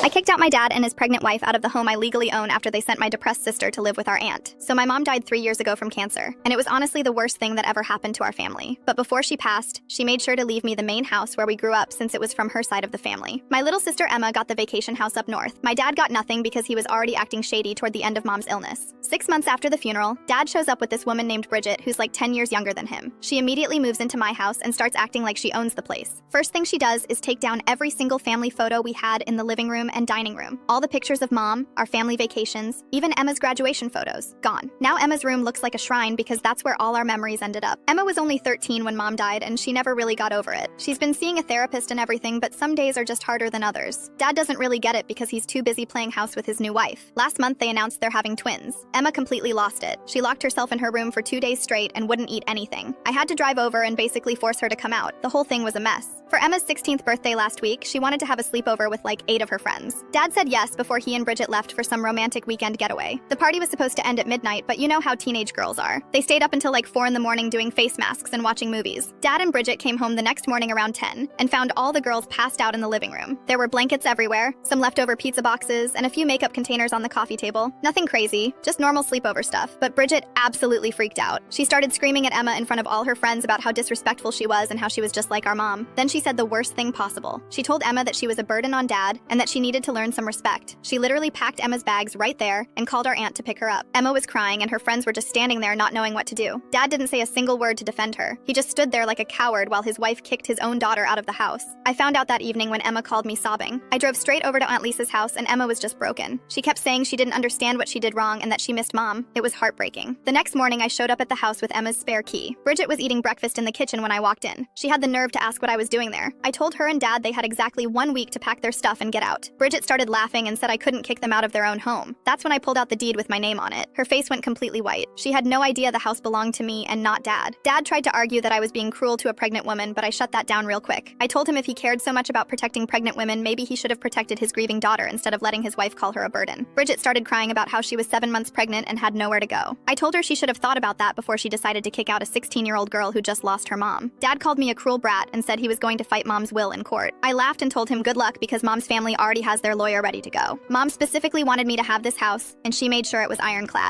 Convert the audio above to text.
I kicked out my dad and his pregnant wife out of the home I legally own after they sent my depressed sister to live with our aunt. So my mom died 3 years ago from cancer, and it was honestly the worst thing that ever happened to our family. But before she passed, she made sure to leave me the main house where we grew up since it was from her side of the family. My little sister Emma got the vacation house up north. My dad got nothing because he was already acting shady toward the end of mom's illness. 6 months after the funeral, dad shows up with this woman named Bridget who's like 10 years younger than him. She immediately moves into my house and starts acting like she owns the place. First thing she does is take down every single family photo we had in the living room and dining room. All the pictures of mom, our family vacations, even Emma's graduation photos, gone. Now Emma's room looks like a shrine because that's where all our memories ended up. Emma was only 13 when mom died and she never really got over it. She's been seeing a therapist and everything, but some days are just harder than others. Dad doesn't really get it because he's too busy playing house with his new wife. Last month they announced they're having twins. Emma completely lost it. She locked herself in her room for 2 days straight and wouldn't eat anything. I had to drive over and basically force her to come out. The whole thing was a mess. For Emma's 16th birthday last week, she wanted to have a sleepover with like 8 of her friends. Dad said yes before he and Bridget left for some romantic weekend getaway. The party was supposed to end at midnight, but you know how teenage girls are. They stayed up until like 4 in the morning doing face masks and watching movies. Dad and Bridget came home the next morning around 10 and found all the girls passed out in the living room. There were blankets everywhere, some leftover pizza boxes, and a few makeup containers on the coffee table. Nothing crazy, just normal sleepover stuff. But Bridget absolutely freaked out. She started screaming at Emma in front of all her friends about how disrespectful she was and how she was just like our mom. Then she said the worst thing possible. She told Emma that she was a burden on Dad and that she needed to learn some respect. She literally packed Emma's bags right there and called our aunt to pick her up. Emma was crying and her friends were just standing there not knowing what to do. Dad didn't say a single word to defend her. He just stood there like a coward while his wife kicked his own daughter out of the house. I found out that evening when Emma called me sobbing. I drove straight over to Aunt Lisa's house and Emma was just broken. She kept saying she didn't understand what she did wrong and that she missed mom. It was heartbreaking. The next morning I showed up at the house with Emma's spare key. Bridget was eating breakfast in the kitchen when I walked in. She had the nerve to ask what I was doing there. I told her and Dad they had exactly 1 week to pack their stuff and get out. Bridget started laughing and said I couldn't kick them out of their own home. That's when I pulled out the deed with my name on it. Her face went completely white. She had no idea the house belonged to me and not Dad. Dad tried to argue that I was being cruel to a pregnant woman, but I shut that down real quick. I told him if he cared so much about protecting pregnant women, maybe he should have protected his grieving daughter instead of letting his wife call her a burden. Bridget started crying about how she was 7 months pregnant and had nowhere to go. I told her she should have thought about that before she decided to kick out a 16-year-old girl who just lost her mom. Dad called me a cruel brat and said he was going to fight mom's will in court. I laughed and told him good luck because mom's family already has their lawyer ready to go. Mom specifically wanted me to have this house, and she made sure it was ironclad.